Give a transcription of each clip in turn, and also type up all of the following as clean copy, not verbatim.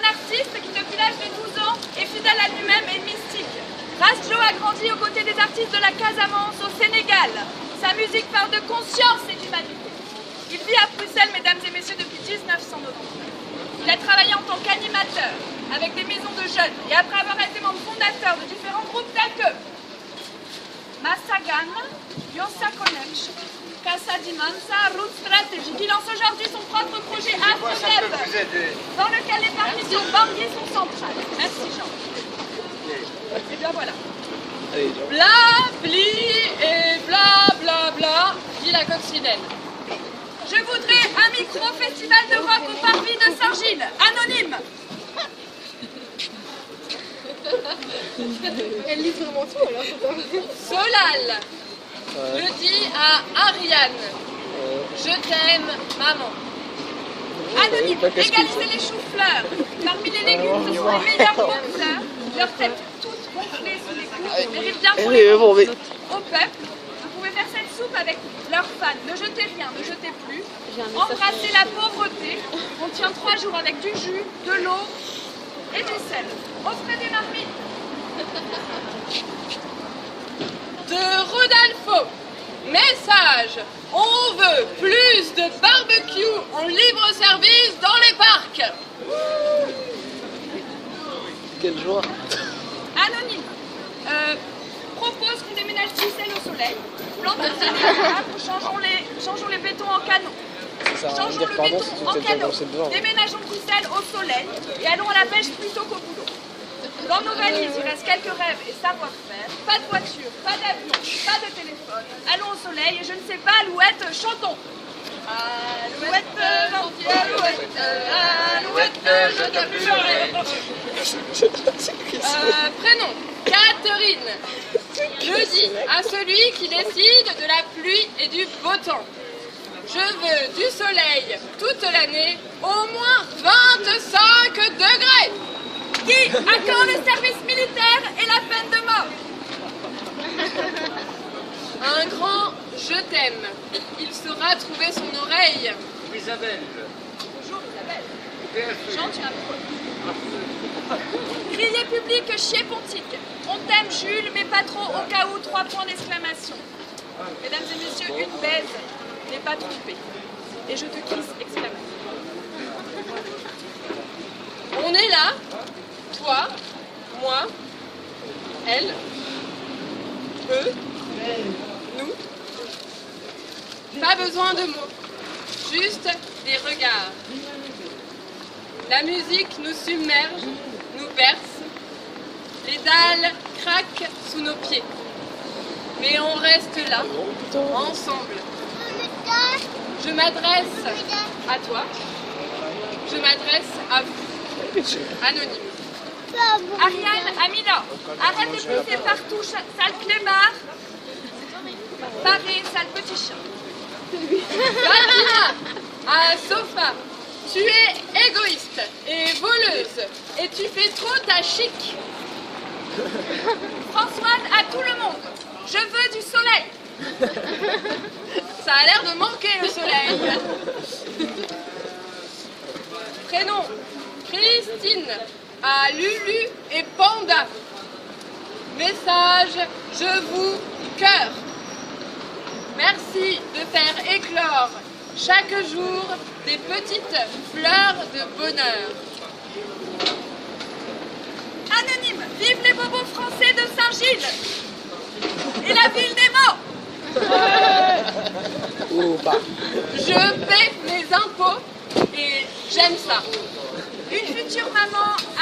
artiste qui, depuis l'âge de 12 ans, est fidèle à lui-même et mystique. Rasjo a grandi aux côtés des artistes de la Casamance au Sénégal. Sa musique parle de conscience et d'humanité. Il vit à Bruxelles, mesdames et messieurs, depuis 1999. Il a travaillé en tant qu'animateur avec des maisons de jeunes et après avoir été membre fondateur de différents groupes tels que Massagan, Yossa Connection, Casa di Mansa, Route Stratégique. Il lance aujourd'hui son propre projet AFREB, dans lequel les partitions Bangui sont centrales. Merci Jean. Et bien voilà. Bla, bli et bla bla bla, dit la coccinelle. Je voudrais un micro-festival de rock au parvis de Saint-Gilles, anonyme. Elle lit vraiment tout alors. Solal le dit à Ariane. Je t'aime, maman. Anonyme, égaliser les choux-fleurs. Parmi les légumes, ce sont les meilleurs boxeurs. Leurs têtes toutes gonflées sous les coups méritent bien pour les au peuple. Vous pouvez faire cette soupe avec leurs fans. Ne jetez rien, ne jetez plus. Embrassez la pauvreté. On tient 3 jours avec du jus, de l'eau et du sel. Offrez des marmites. De Rodolfo. Message. On veut plus de barbecue en libre service dans les parcs. Quelle joie. Anonyme. Propose qu'on déménage Bruxelles au soleil. Plantons des arbres, changeons les bétons en canaux. Changeons le béton en canaux. Déménageons Bruxelles au soleil et allons à la pêche plutôt qu'au boulot. Dans nos valises, il reste quelques rêves et savoir-faire. Pas de voiture, pas d'avion, pas de téléphone. Allons au soleil et je ne sais pas, Alouette, chantons. Alouette, gentille Alouette, Alouette, je te pleurer. Prénom, Catherine. Je dis à celui qui décide de la pluie et du beau temps. Je veux du soleil toute l'année, au moins 25 degrés. Qui accorde le service militaire et la peine de mort. Un grand je t'aime. Il saura trouver son oreille. Isabelle. Bonjour Isabelle. Jean, tu m'as crier public, chier pontique. On t'aime Jules, mais pas trop au cas où, 3 points d'exclamation. Mesdames et messieurs, une baise n'est pas trompée. Et je te kiss, exclamation. On est là. Toi, moi, elle, eux, nous. Pas besoin de mots, juste des regards. La musique nous submerge, nous berce. Les dalles craquent sous nos pieds. Mais on reste là, ensemble. Je m'adresse à toi. Je m'adresse à vous. Anonyme. Ariane, Amina, arrête de pisser partout, sale clébard. Paré, sale petit chat. Valentina, à Sofa, tu es égoïste et voleuse et tu fais trop ta chic. Françoise, à tout le monde, je veux du soleil. Ça a l'air de manquer le soleil. Prénom, Christine. À Lulu et Panda. Message, je vous cœur. Merci de faire éclore chaque jour des petites fleurs de bonheur. Anonyme, vive les bobos français de Saint-Gilles et la ville des mots. Je paie mes impôts et j'aime ça. Une future maman, à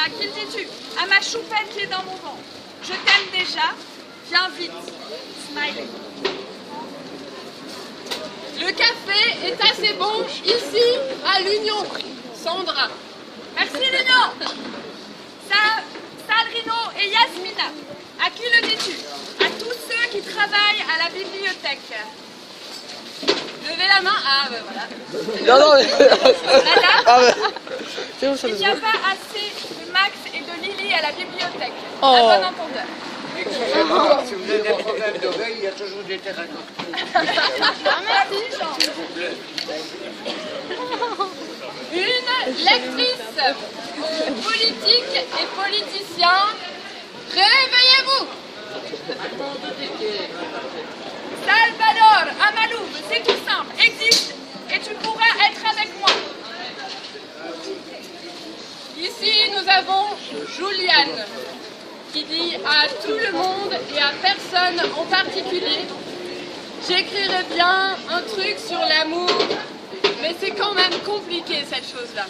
qui dis-tu? À ma choupette qui est dans mon ventre. Je t'aime déjà, viens vite. Smiley. Le café est assez bon ici à l'Union. Sandra. Merci l'Union. Sandrino et Yasmina. À qui le dis-tu? À tous ceux qui travaillent à la bibliothèque. Levez la main. Ah ben voilà. Non, Madame, c'est bon, ça il n'y a pas assez de Max et de Lily à la bibliothèque. Oh. À bon entendeur. Excusez-moi, si vous avez des problèmes d'oreille, il y a toujours des terrains. Merci Jean. S'il vous plaît. Une lectrice aux politiques et politiciens, réveillez-vous! Salvador Amaloub, c'est tout simple, existe et tu pourras être avec moi. Ici, nous avons Juliane qui dit à tout le monde et à personne en particulier: j'écrirais bien un truc sur l'amour, mais c'est quand même compliqué cette chose-là.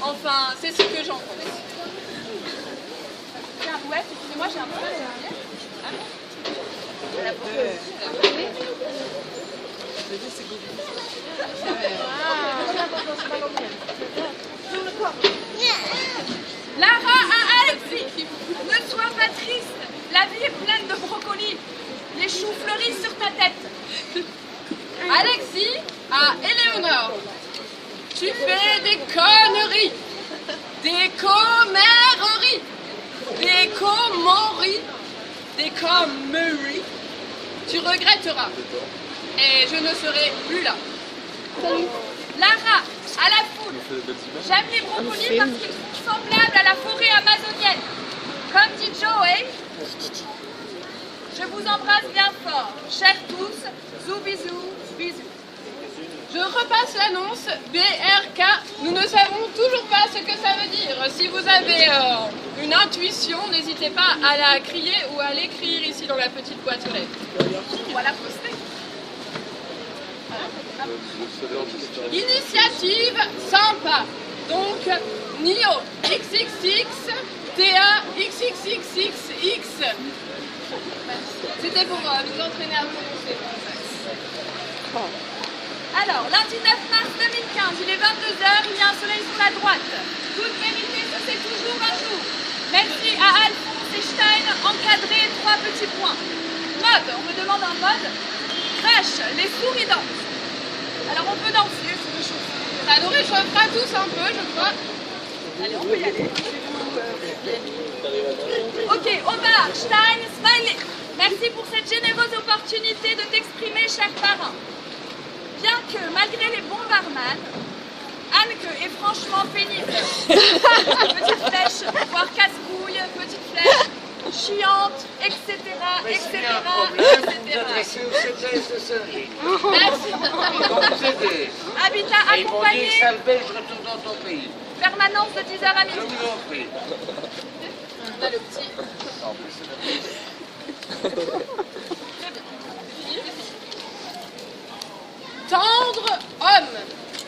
Enfin, c'est ce que j'en pense. Ouais, excusez-moi, j'ai un peu Lara à Alexis, ne sois pas triste, la vie est pleine de brocolis, les choux fleurissent sur ta tête. Alexis à Éléonore, tu fais des conneries, des comméreries, des commories, des commeries, tu regretteras, et je ne serai plus là. Lara, à la foule, j'aime les brocolis parce qu'ils sont semblables à la forêt amazonienne. Comme dit Joey, je vous embrasse bien fort, chers tous, zou bisous, bisous. Je repasse l'annonce, BRK, nous ne savons toujours pas ce que ça veut dire. Si vous avez une intuition, n'hésitez pas à la crier ou à l'écrire ici dans la petite boîte aux lettres. Ou à la poster. Initiative sympa. Donc, NIO XXX, TA XXXXX. C'était pour nous entraîner à prononcer. Alors, lundi 9 mars 2015, il est 22h, il y a un soleil sur la droite. Toute vérité se sait toujours un jour. Merci à Alphonse et Stein, encadré 3 petits points. Mode, on me demande un mode. Crash, les souris dansent. Alors on peut danser, c'est des choses. Ça nous réchauffera tous un peu, je crois. Allez, on peut y aller. Ok, Omar, Stein, Smiley. Merci pour cette généreuse opportunité de t'exprimer, cher parrain. Bien que, malgré les bons barman, Anke est franchement pénible. Petite flèche, voire casse-couille, petite flèche, chiante, etc., etc., etc. Merci. Habitat accompagné. Je retourne dans ton pays. Permanence de 10h à midi. Je vous en prie. On a le petit. Tendre homme,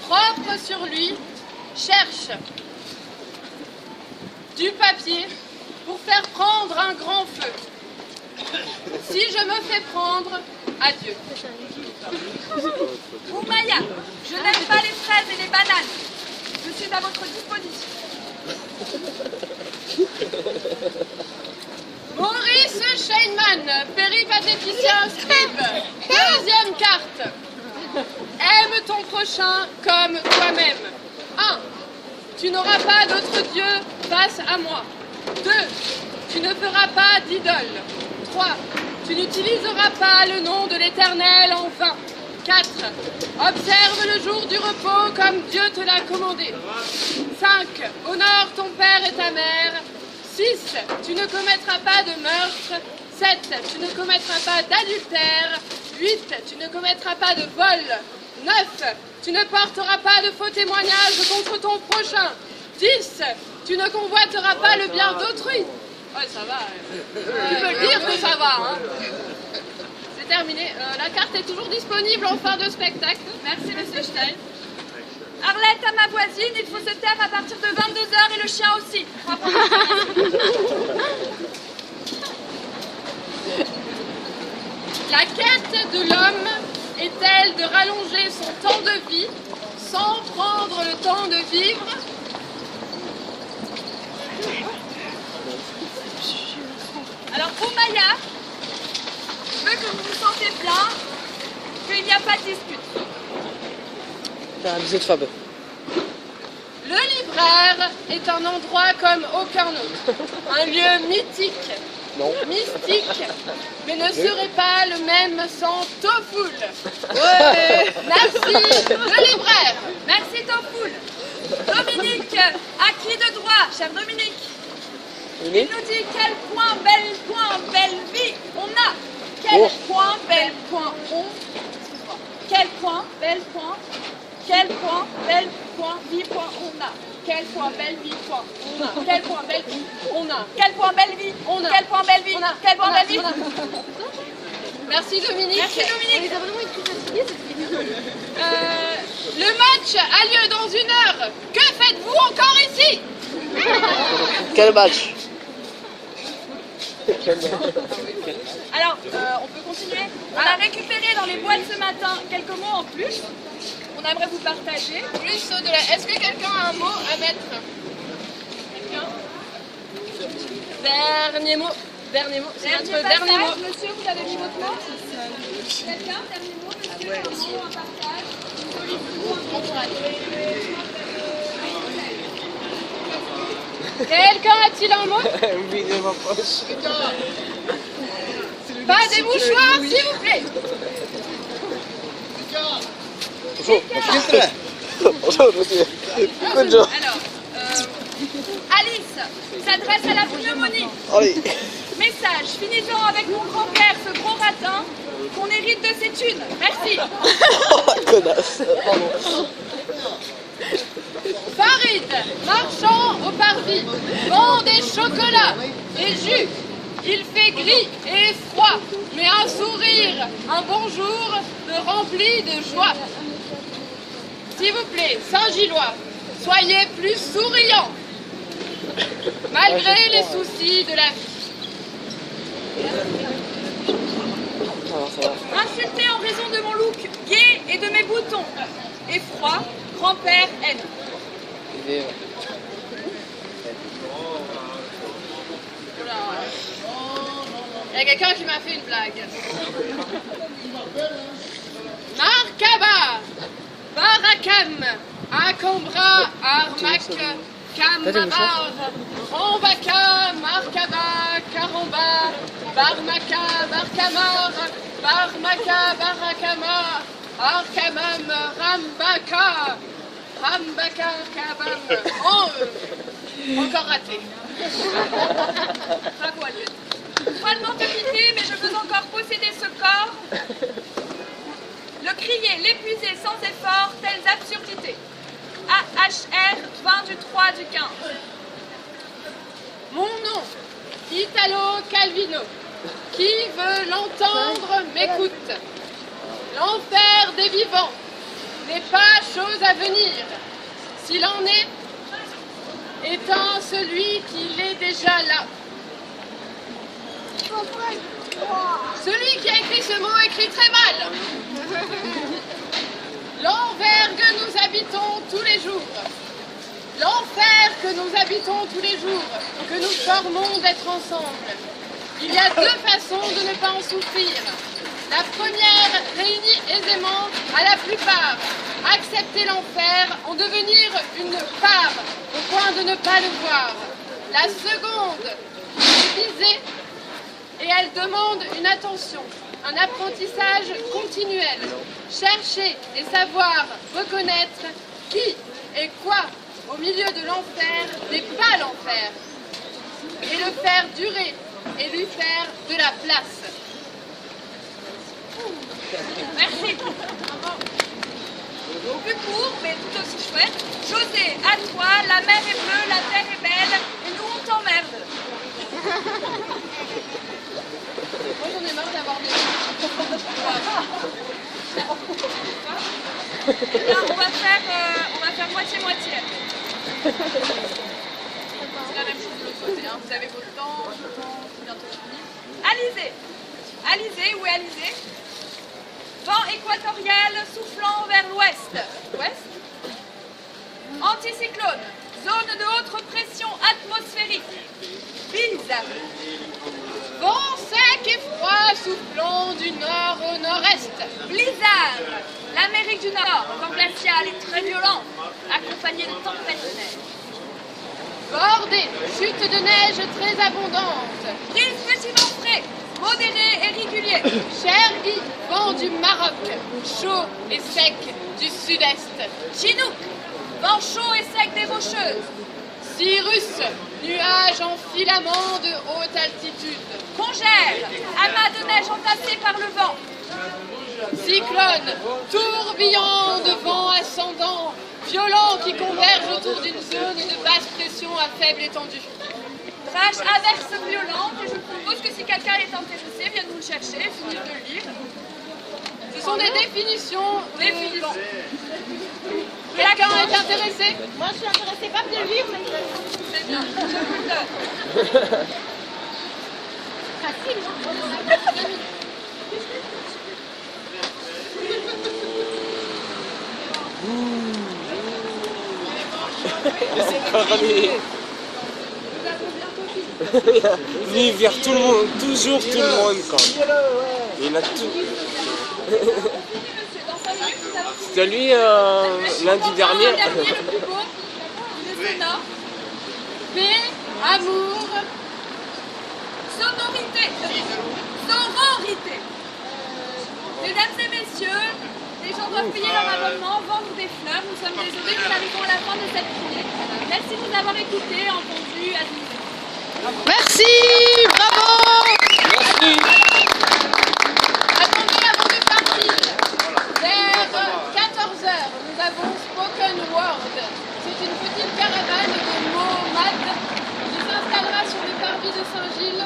propre sur lui, cherche du papier pour faire prendre un grand feu. Si je me fais prendre, adieu. Oumaya, je n'aime pas les fraises et les bananes. Je suis à votre disposition. Maurice Scheinman, péripatéticien scribe. Deuxième carte. Aime ton prochain comme toi-même. 1. Tu n'auras pas d'autre Dieu face à moi. 2. Tu ne feras pas d'idole. 3. Tu n'utiliseras pas le nom de l'Éternel en vain. 4. Observe le jour du repos comme Dieu te l'a commandé. 5. Honore ton père et ta mère. 6. Tu ne commettras pas de meurtre. 7. Tu ne commettras pas d'adultère. 8. Tu ne commettras pas de vol. 9. Tu ne porteras pas de faux témoignages contre ton prochain. 10. Tu ne convoiteras pas le bien d'autrui. Ouais, ça va. Tu peux le dire que ça va, hein. C'est terminé. La carte est toujours disponible en fin de spectacle. Merci, monsieur Stein. Arlette, à ma voisine, il faut se taire à partir de 22h et le chien aussi. La quête de l'homme est-elle de rallonger son temps de vie sans prendre le temps de vivre? Alors, Oumaya, je veux que vous vous sentez bien, qu'il n'y a pas de dispute. Un bisou de Fab. Le libraire est un endroit comme aucun autre, un lieu mythique, mystique, mais ne serait pas le même sans Tofoul. Ouais. Merci, le libraire. Merci Tofoul. Dominique, à qui de droit, cher Dominique? Il nous dit quel point, belle vie on a. Quel point, belle point on. Quel point, belle point. Quel point, belle point, vie point on a. Quel point, belle vie point on a. Quel point, belle vie on a. Quel point, belle vie on a. Quel point, belle vie. Quel point, belle vie. Merci Dominique. Merci Dominique. Le match a lieu dans 1 heure. Que faites-vous encore ici? Quel match? Alors, on peut continuer. On a récupéré dans les boîtes ce matin quelques mots en plus. On aimerait vous partager. Plus au-delà. Est-ce que quelqu'un a un mot à mettre? Quelqu'un? Dernier mot. Dernier mot. C'est notre dernier mot. Monsieur, vous avez mis votre mot? Quelqu'un? Dernier mot, monsieur, un mot, un partage. Quelqu'un a-t-il un mot? Oui, de ma poche. Pas des mouchoirs, s'il vous plaît. Bonjour. Bonjour, monsieur. Good job. Alors, Alice s'adresse à la pneumonie. Allez. Message, finissons avec mon grand-père, ce gros ratin, qu'on hérite de ses thunes. Merci. Connasse. Pardon. Farid, marchand au parvis, vend des chocolats et jus. Il fait gris et froid, mais un sourire, un bonjour me remplit de joie. S'il vous plaît, Saint-Gillois, soyez plus souriants, malgré les soucis de la vie. Ça va. Insulté en raison de mon look gai et de mes boutons. Et froid, grand-père aime. Il y a quelqu'un qui m'a fait une blague. Markaba, Barakam, Akambra, Armak, Kamabar, Rambaka, Markaba, Karamba, Barmaka, Barkamar, Barmaka, Barakama, Arkamam, Rambaka, Rambaka, Kabam. Oh, encore raté. Bravo à lui. Toilement te quitter, mais je veux encore posséder ce corps. Le crier, l'épuiser sans effort, telles absurdités. AHR 20 du 3 du 15. Mon nom, Italo Calvino. Qui veut l'entendre m'écoute. L'enfer des vivants n'est pas chose à venir. S'il en est, étant celui qui l'est déjà là. Celui qui a écrit ce mot écrit très mal. L'enfer que nous habitons tous les jours. L'enfer que nous habitons tous les jours, que nous formons d'être ensemble. Il y a 2 façons de ne pas en souffrir. La première réunit aisément à la plupart. Accepter l'enfer, en devenir une part, au point de ne pas le voir. La seconde est visée et elle demande une attention, un apprentissage continuel. Chercher et savoir reconnaître qui et quoi au milieu de l'enfer n'est pas l'enfer. Et le faire durer et lui faire de la place. Merci. Plus court, mais tout aussi chouette. José, à toi, la mer est bleue, la terre est belle, et nous on t'emmerde. Moi j'en ai marre d'avoir des... Là, on va faire moitié-moitié. C'est la même chose de l'autre côté, hein. Vous avez votre temps, c'est bientôt fini. Alizé. Alizé, où est Alizé? Vent équatorial soufflant vers l'ouest. Ouest. Anticyclone. Zone de haute pression atmosphérique. Bise. Vent sec et froid soufflant du nord au nord-est. Blizzard. L'Amérique du Nord, vent glacial et très violent, accompagné de tempêtes de neige. Bordée, chute de neige très abondante. Brise petit vent frais, modéré et régulier. Chergui, vent du Maroc, chaud et sec du sud-est. Chinook, Vent chaud et sec des Rocheuses. Cyrus, nuage en filament de haute altitude. Congère, amas de neige entassés par le vent. Cyclone, tourbillon de vent ascendant, violent qui converge autour d'une zone de basse pression à faible étendue. Trash, averse violente, et je propose que si quelqu'un est intéressé, vienne nous le chercher, finir de le lire. Ce sont des définitions. Définitions. Quelqu'un est intéressé? Moi, je suis intéressée pas de le lire, mais C'est bien, je vous le donne. facile. C'est pas vrai. Lui, vers tout le monde, toujours tout le monde, quoi. Il a tout. C'était lui lundi dernier. Paix, amour, Sonorité. Sororité. Mesdames et messieurs, les gens doivent payer leur abonnement, vendre des fleurs. Nous sommes désolés, nous arrivons à la fin de cette chronique. Merci de nous avoir écoutés, entendus, admirés. merci, bravo. Merci. Attendez avant de partir. Vers 14h, nous avons Spoken Word. C'est une petite caravane de mots maths qui s'installera sur le parvis de Saint-Gilles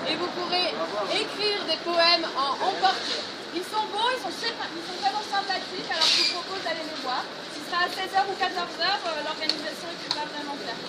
et vous pourrez écrire des poèmes en emporter. Ils sont beaux, ils sont vraiment sympathiques, alors je vous propose d'aller les voir. Ce sera à 16h ou 14h, l'organisation n'est pas vraiment claire.